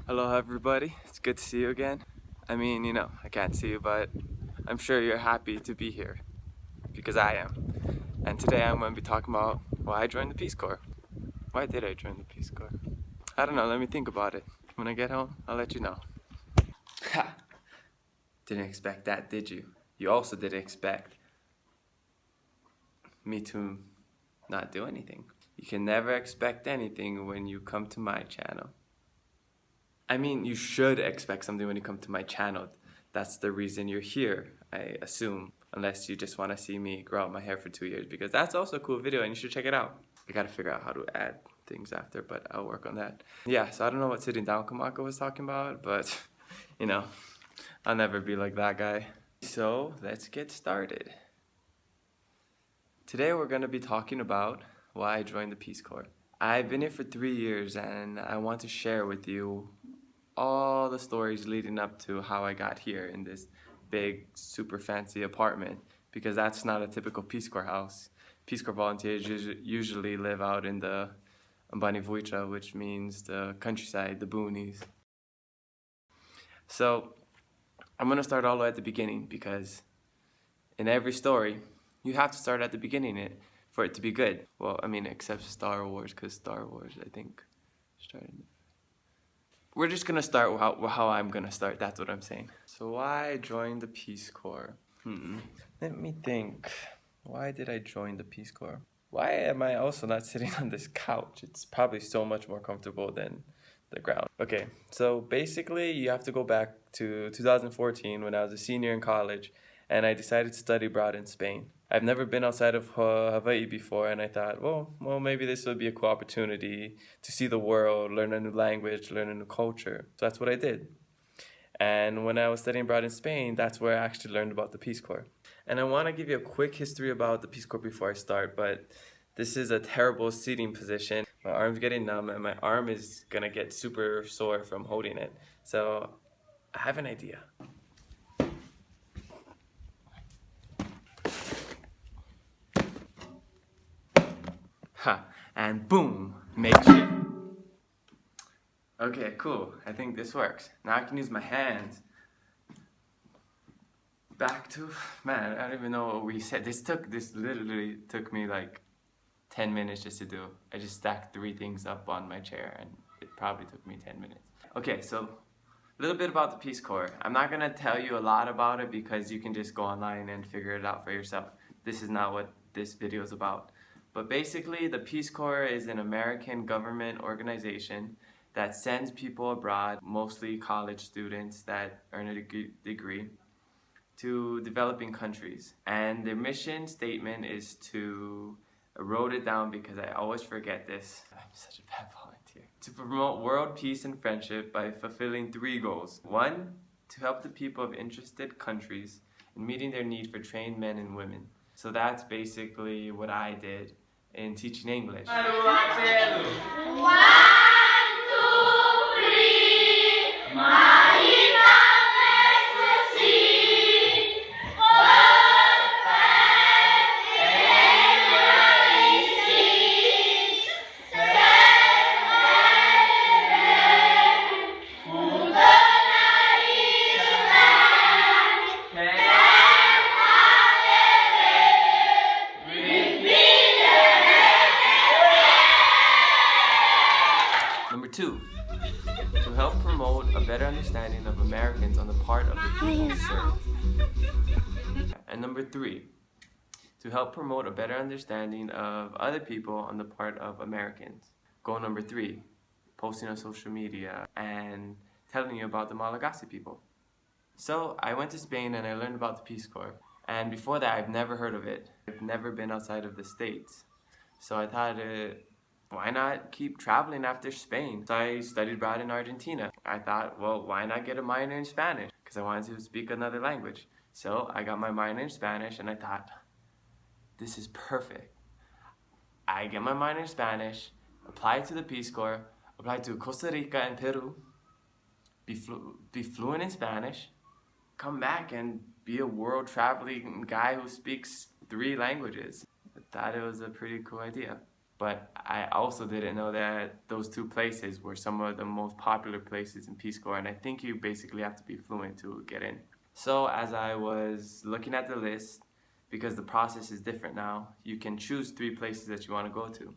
Aloha everybody, it's good to see you again. I mean, I can't see you, but I'm sure you're happy to be here, because I am. And today I'm going to be talking about why I joined the Peace Corps. Why did I join the Peace Corps? I don't know, let me think about it. When I get home, I'll let you know. Ha! Didn't expect that, did you? You also didn't expect me to not do anything. You can never expect anything when you come to my channel. I mean, you should expect something when you come to my channel. That's the reason you're here, I assume. Unless you just want to see me grow out my hair for 2 years, because that's also a cool video and you should check it out. I gotta figure out how to add things after, but I'll work on that. Yeah, so I don't know what sitting down Kamako was talking about, but I'll never be like that guy. So let's get started. Today we're gonna be talking about why I joined the Peace Corps. I've been here for 3 years and I want to share with you all the stories leading up to how I got here in this big, super fancy apartment, because that's not a typical Peace Corps house. Peace Corps volunteers usually live out in the Ambanivuitra, which means the countryside, the boonies. So I'm gonna start all the way at the beginning, because in every story, you have to start at the beginning for it to be good. Well, I mean, except Star Wars, because Star Wars, I think, started. We're just gonna start how I'm gonna start, that's what I'm saying. So why I joined the Peace Corps? Let me think. Why did I join the Peace Corps? Why am I also not sitting on this couch? It's probably so much more comfortable than the ground. Okay, so basically you have to go back to 2014 when I was a senior in college and I decided to study abroad in Spain. I've never been outside of Hawaii before, and I thought, well, maybe this would be a cool opportunity to see the world, learn a new language, learn a new culture. So that's what I did. And when I was studying abroad in Spain, that's where I actually learned about the Peace Corps. And I want to give you a quick history about the Peace Corps before I start, but this is a terrible seating position. My arm's getting numb, and my arm is gonna get super sore from holding it. So I have an idea. And boom, makeshift. Okay, cool. I think this works. Now I can use my hands. Back to, man, I don't even know what we said. This literally took me like 10 minutes just to do. I just stacked 3 things up on my chair and it probably took me 10 minutes. Okay, so a little bit about the Peace Corps. I'm not gonna tell you a lot about it because you can just go online and figure it out for yourself. This is not what this video is about. But basically, the Peace Corps is an American government organization that sends people abroad, mostly college students that earn a degree, to developing countries. And their mission statement is to, I wrote it down because I always forget this. I'm such a bad volunteer. To promote world peace and friendship by fulfilling 3 goals. 1, to help the people of interested countries in meeting their need for trained men and women. So that's basically what I did in teaching English. 1, 2, 3, Number 2, to help promote a better understanding of Americans on the part of the people served. And number 3, to help promote a better understanding of other people on the part of Americans. Goal number 3, posting on social media and telling you about the Malagasy people. So I went to Spain and I learned about the Peace Corps. And before that, I've never heard of it. I've never been outside of the States. So I thought, why not keep traveling after Spain? So I studied abroad in Argentina. I thought, well, why not get a minor in Spanish? Because I wanted to speak another language. So I got my minor in Spanish and I thought, this is perfect. I get my minor in Spanish, apply to the Peace Corps, apply to Costa Rica and Peru, be fluent in Spanish, come back and be a world traveling guy who speaks 3 languages. I thought it was a pretty cool idea. But I also didn't know that those two places were some of the most popular places in Peace Corps, and I think you basically have to be fluent to get in. So as I was looking at the list, because the process is different now, you can choose 3 places that you want to go to.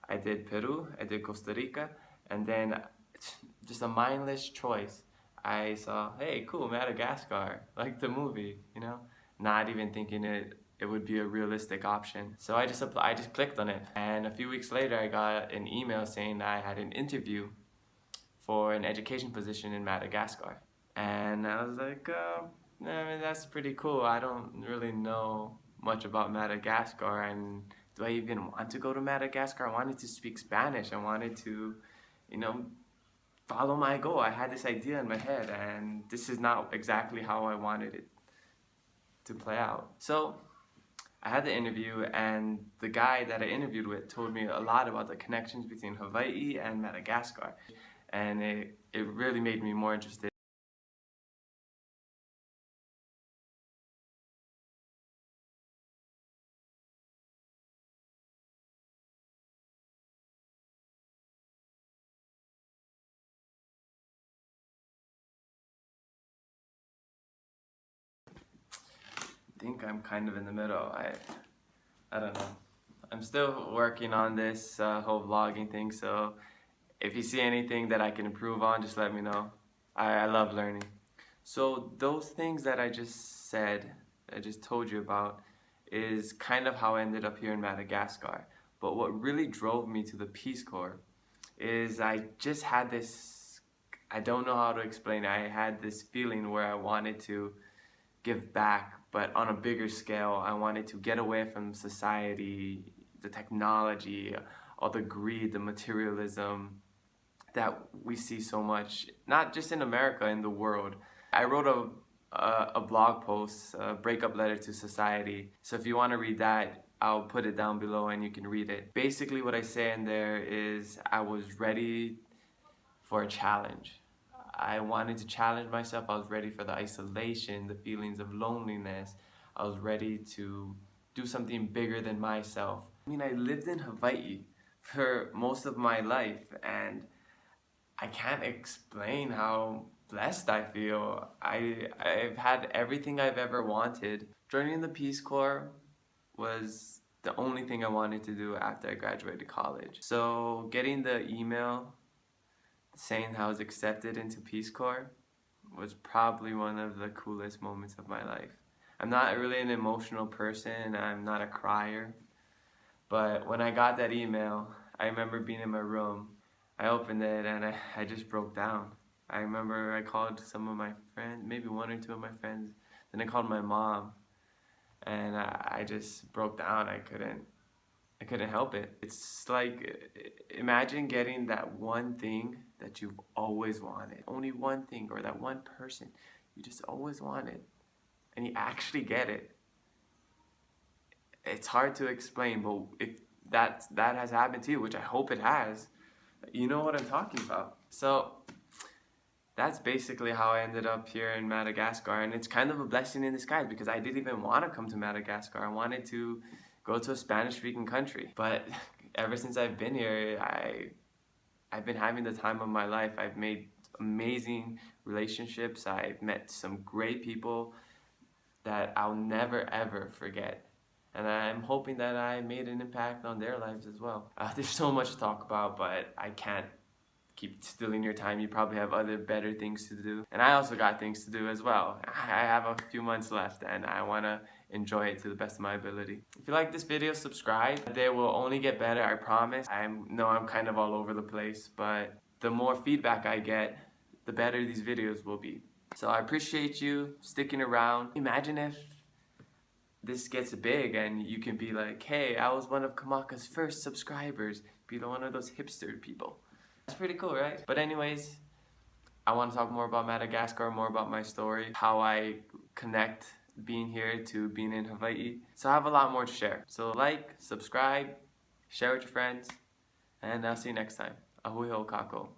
I did Peru, I did Costa Rica, and then just a mindless choice. I saw, hey, cool, Madagascar, like the movie, you know? Not even thinking it would be a realistic option. So I just clicked on it, and a few weeks later I got an email saying that I had an interview for an education position in Madagascar. And I was like, I mean, that's pretty cool. I don't really know much about Madagascar, and do I even want to go to Madagascar? I wanted to speak Spanish. I wanted to, you know, follow my goal. I had this idea in my head, and this is not exactly how I wanted it to play out. So I had the interview, and the guy that I interviewed with told me a lot about the connections between Hawaii and Madagascar, and it really made me more interested. I think I'm kind of in the middle. I don't know. I'm still working on this whole vlogging thing, so if you see anything that I can improve on, just let me know. I love learning. So those things that I just said, I just told you about, is kind of how I ended up here in Madagascar. But what really drove me to the Peace Corps is I just had this, I don't know how to explain it, I had this feeling where I wanted to give back, but on a bigger scale. I wanted to get away from society, the technology, all the greed, the materialism that we see so much, not just in America, in the world. I wrote a blog post, a breakup letter to society. So if you want to read that, I'll put it down below and you can read it. Basically what I say in there is I was ready for a challenge. I wanted to challenge myself. I was ready for the isolation, the feelings of loneliness. I was ready to do something bigger than myself. I mean, I lived in Hawaii for most of my life, and I can't explain how blessed I feel. I've had everything I've ever wanted. Joining the Peace Corps was the only thing I wanted to do after I graduated college. So getting the email saying I was accepted into Peace Corps was probably one of the coolest moments of my life. I'm not really an emotional person, I'm not a crier, but when I got that email, I remember being in my room, I opened it and I just broke down. I remember I called some of my friends, maybe 1 or 2 of my friends, then I called my mom, and I just broke down. I couldn't help it. It's like, imagine getting that one thing that you've always wanted. Only one thing, or that one person you just always wanted, and you actually get it. It's hard to explain, but if that has happened to you, which I hope it has, you know what I'm talking about. So that's basically how I ended up here in Madagascar, and it's kind of a blessing in disguise because I didn't even want to come to Madagascar. I wanted to go to a Spanish-speaking country, but ever since I've been here, I've been having the time of my life. I've made amazing relationships. I've met some great people that I'll never ever forget. And I'm hoping that I made an impact on their lives as well. There's so much to talk about, but I can't keep stealing your time. You probably have other better things to do. And I also got things to do as well. I have a few months left and I want to enjoy it to the best of my ability. If you like this video, subscribe. They will only get better, I promise. I know I'm kind of all over the place, but the more feedback I get, the better these videos will be. So I appreciate you sticking around. Imagine if this gets big and you can be like, hey, I was one of Kamaka's first subscribers. Be one of those hipster people. That's pretty cool, right? But anyways, I want to talk more about Madagascar, more about my story, how I connect being here to being in Hawaii. So I have a lot more to share. So like, subscribe, share with your friends, and I'll see you next time. Ahui ho kākou.